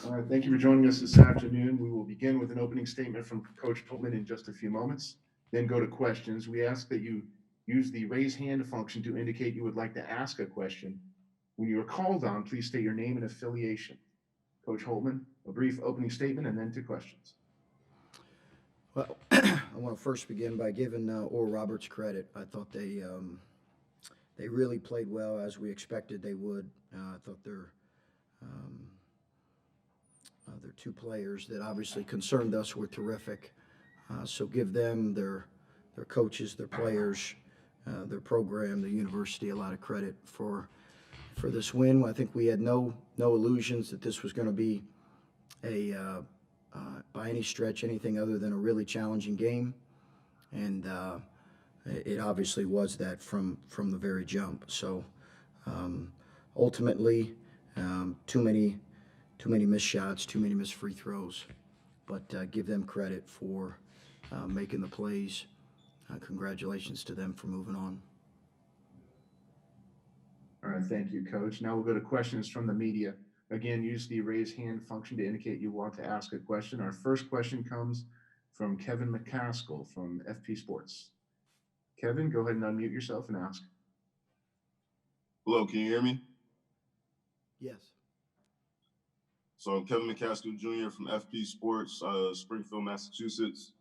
All right, thank you for joining us this afternoon. We will begin with an opening statement from Coach Holtman in just a few moments, then go to questions. We ask that you use the raise hand function to indicate you would like to ask a question. When you are called on, please state your name and affiliation. Coach Holtman, a brief opening statement and then to questions. Well, I want to first begin by giving Oral Roberts credit. I thought they really played well as we expected they would. I thought their two players that obviously concerned us were terrific. So give them, their coaches, their players, their program, the university, a lot of credit for this win. I think we had no illusions that this was going to be by any stretch anything other than a really challenging game, and it obviously was that from the very jump. So ultimately, too many missed shots, too many missed free throws, but give them credit for making the plays. Congratulations to them for moving on. All right, thank you, Coach. Now we'll go to questions from the media. Again, use the raise hand function to indicate you want to ask a question. Our first question comes from Kevin McCaskill from FP Sports. Kevin, go ahead and unmute yourself and ask. Hello, can you hear me? Yes. So I'm Kevin McCaskill Jr. from FP Sports, Springfield, Massachusetts.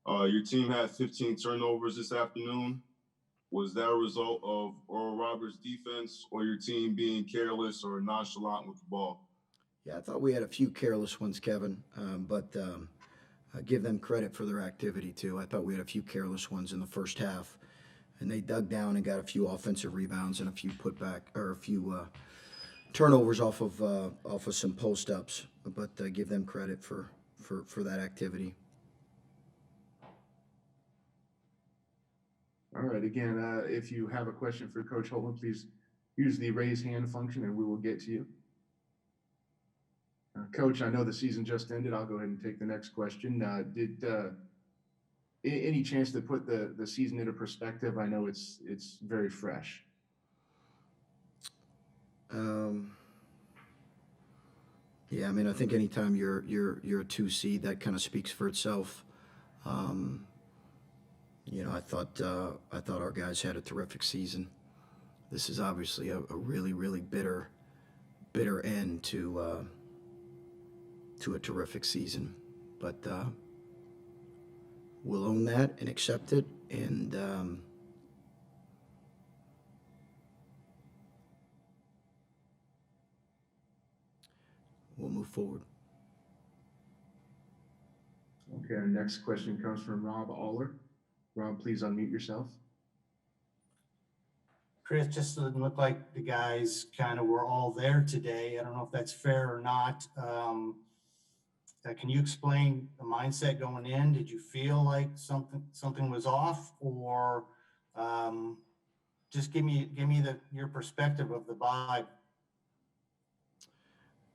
Your team had 15 turnovers this afternoon. Was that a result of Oral Roberts' defense or your team being careless or nonchalant with the ball? Yeah, I thought we had a few careless ones, Kevin, but I give them credit for their activity too. I thought we had a few careless ones in the first half, and they dug down and got a few offensive rebounds and a few turnovers off of some post ups. But give them credit for that activity. All right, again, if you have a question for Coach Holtman, please use the raise hand function and we will get to you. Coach, I know the season just ended. I'll go ahead and take the next question. Did any chance to put the season into perspective? I know it's very fresh. Yeah, I mean, I think anytime you're a 2 seed, that kind of speaks for itself. I thought our guys had a terrific season. This is obviously a really, really bitter end to a terrific season, but we'll own that and accept it, and we'll move forward. Okay, our next question comes from Rob Aller. Rob, please unmute yourself. Chris, just doesn't look like the guys kind of were all there today. I don't know if that's fair or not. Can you explain the mindset going in? Did you feel like something was off, or just give me your perspective of the vibe?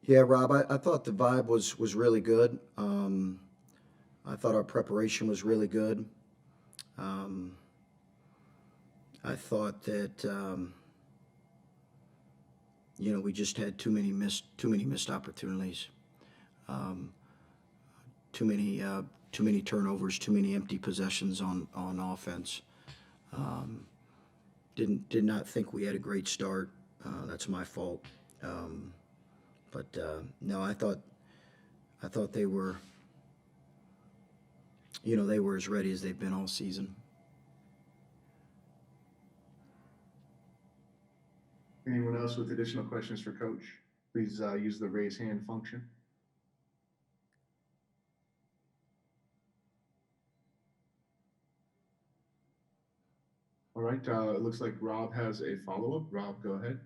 Yeah, Rob, I thought the vibe was really good. I thought our preparation was really good. I thought that we just had too many missed opportunities, too many turnovers, too many empty possessions on offense. Did not think we had a great start. That's my fault. But no, I thought they were as ready as they've been all season. Anyone else with additional questions for Coach? Please use the raise hand function. All right, it looks like Rob has a follow-up. Rob, go ahead.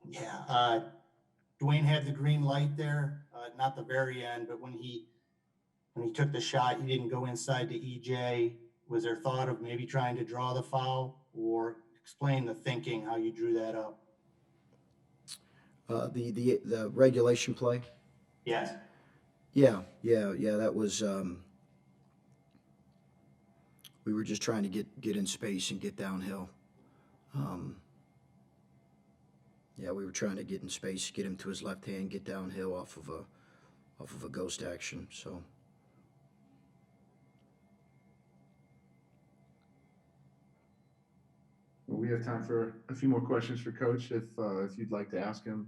Yeah, Dwayne had the green light there, not the very end, but when he took the shot, he didn't go inside to EJ. Was there thought of maybe trying to draw the foul, or explain the thinking, how you drew that up? The regulation play? Yes. Yeah, that was, we were just trying to get in space and get downhill. Yeah, we were trying to get in space, get him to his left hand, get downhill off of a ghost action. So Well, we have time for a few more questions for Coach. If you'd like to ask him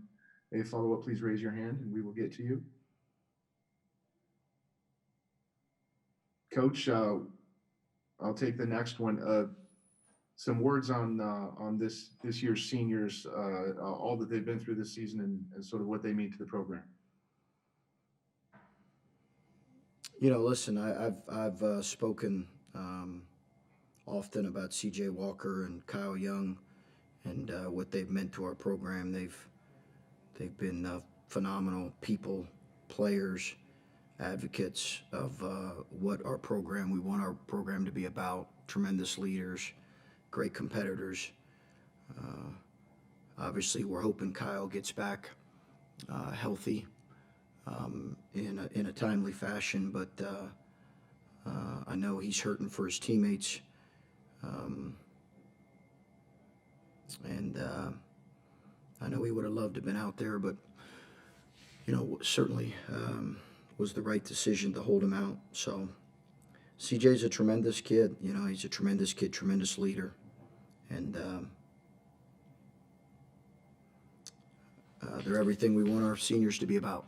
a follow-up, please raise your hand and we will get to you. Coach, I'll take the next one. Some words on this year's seniors, all that they've been through this season and sort of what they mean to the program. Listen, I've spoken often about C.J. Walker and Kyle Young and what they've meant to our program. They've been phenomenal people, players, advocates of what our program, we want our program to be about. Tremendous leaders, great competitors. Obviously, we're hoping Kyle gets back healthy in a timely fashion, but I know he's hurting for his teammates. And I know he would have loved to have been out there, but certainly was the right decision to hold him out. So CJ's a tremendous kid. He's a tremendous kid, tremendous leader, and they're everything we want our seniors to be about.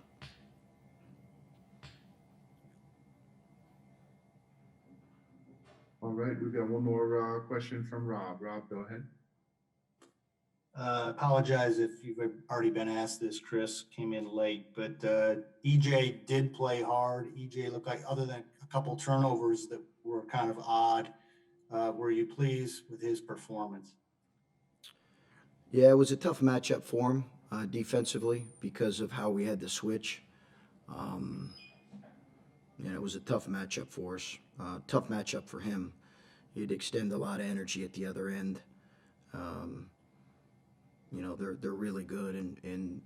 All right, we've got one more question from Rob. Rob, go ahead. Apologize if you've already been asked this. Chris came in late, but EJ did play hard. EJ looked like, other than a couple turnovers that were kind of odd, were you pleased with his performance? Yeah, it was a tough matchup for him defensively because of how we had to switch. It was a tough matchup for us. Tough matchup for him. He'd extend a lot of energy at the other end. They're really good, and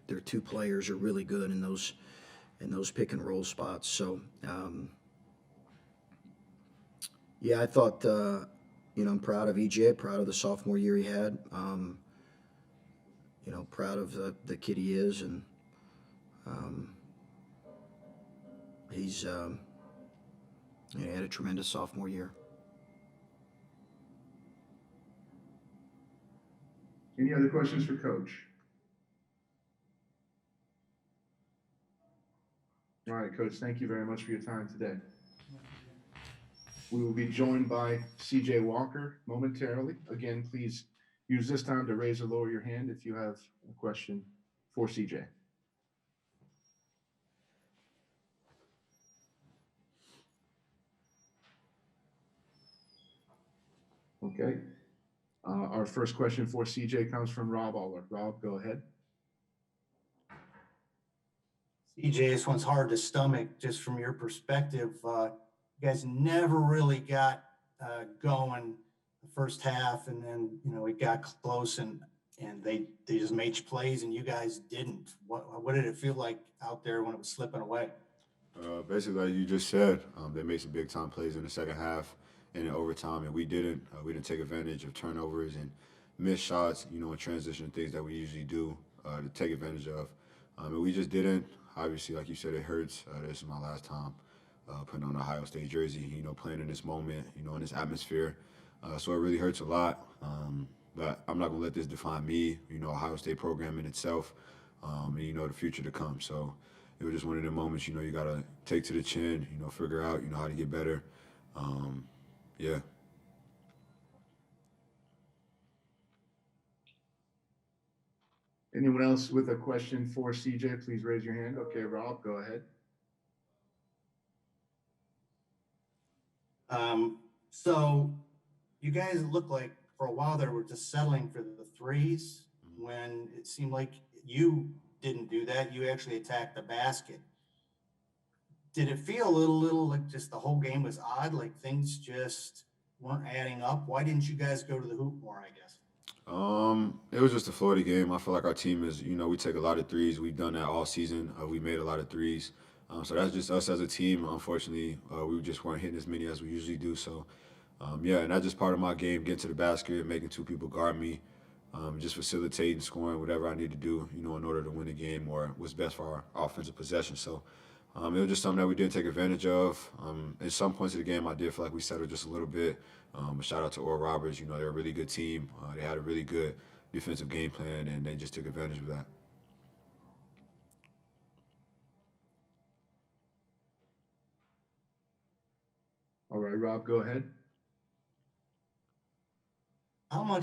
their two players are really good in those pick and roll spots. So I thought I'm proud of EJ, proud of the sophomore year he had. Proud of the kid he is, and he's he had a tremendous sophomore year. Any other questions for Coach? All right, Coach, thank you very much for your time today. We will be joined by C.J. Walker momentarily. Again, please use this time to raise or lower your hand if you have a question for C.J. Okay. Our first question for CJ comes from Rob Aller. Rob, go ahead. CJ, this one's hard to stomach just from your perspective. You guys never really got going the first half, and then it got close, and they just made plays, and you guys didn't. What did it feel like out there when it was slipping away? Basically, like you just said, they made some big time plays in the second half and in overtime, and we didn't. We didn't take advantage of turnovers and missed shots, and transition things that we usually do to take advantage of. And we just didn't. Obviously, like you said, it hurts. This is my last time putting on an Ohio State jersey, playing in this moment, in this atmosphere. So it really hurts a lot. But I'm not going to let this define me, Ohio State program in itself, and, the future to come. So it was just one of the moments, you got to take to the chin, figure out, how to get better. Yeah. Anyone else with a question for CJ, please raise your hand. Okay, Rob, go ahead. So you guys look like for a while there were just settling for the threes when it seemed like you didn't do that. You actually attacked the basket. Did it feel a little like just the whole game was odd, like things just weren't adding up? Why didn't you guys go to the hoop more, I guess? It was just a flow of the game. I feel like our team is, we take a lot of threes. We've done that all season. We made a lot of threes. So that's just us as a team. Unfortunately, we just weren't hitting as many as we usually do. So, and that's just part of my game, getting to the basket, making two people guard me. just facilitating, scoring, whatever I need to do, you know, in order to win the game or what's best for our offensive possession. So it was just something that we didn't take advantage of. At some points of the game, I did feel like we settled just a little bit. A shout out to Oral Roberts. You know, they're a really good team. They had a really good defensive game plan, and they just took advantage of that. All right, Rob, go ahead. How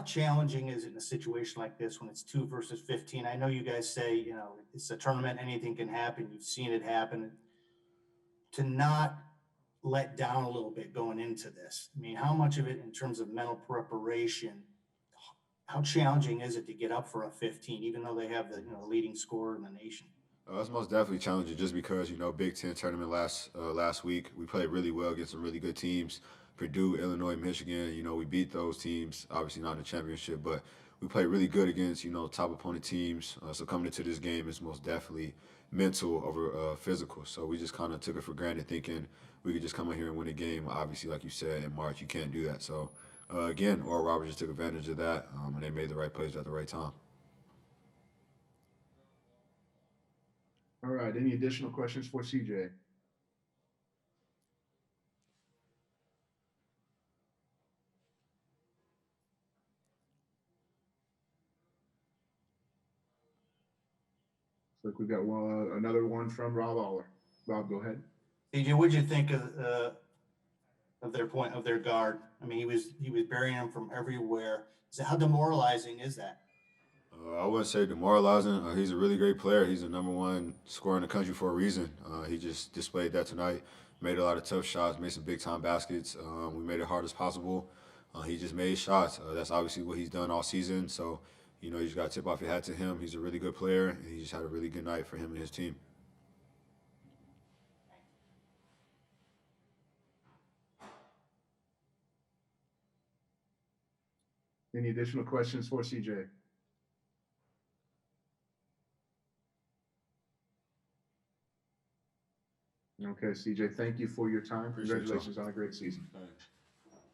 challenging is it in a situation like this when it's 2 versus 15? I know you guys say, you know, it's a tournament, anything can happen. You've seen it happen. To not let down a little bit going into this. I mean, how much of it in terms of mental preparation, how challenging is it to get up for a 15, even though they have the, you know, leading scorer in the nation? It's most definitely challenging just because, you know, Big Ten tournament last week, we played really well against some really good teams. Purdue, Illinois, Michigan, you know, we beat those teams, obviously not in the championship, but we played really good against, you know, top opponent teams. So coming into this game is most definitely mental over physical. So we just kind of took it for granted thinking we could just come in here and win a game. Obviously, like you said, in March, you can't do that. So again, Oral Roberts just took advantage of that, and they made the right plays at the right time. All right, any additional questions for CJ? Looks like we've got another one from Rob Aller. Rob, go ahead. CJ, what'd you think of their guard? I mean, he was burying them from everywhere. So how demoralizing is that? I wouldn't say demoralizing. He's a really great player. He's the #1 scorer in the country for a reason. He just displayed that tonight. Made a lot of tough shots, made some big-time baskets. We made it hard as possible. He just made shots. That's obviously what he's done all season. So, you know, you just got to tip off your hat to him. He's a really good player, and he just had a really good night for him and his team. Any additional questions for CJ? Okay, CJ, thank you for your time. Appreciate y'all. Congratulations on a great season. Thanks.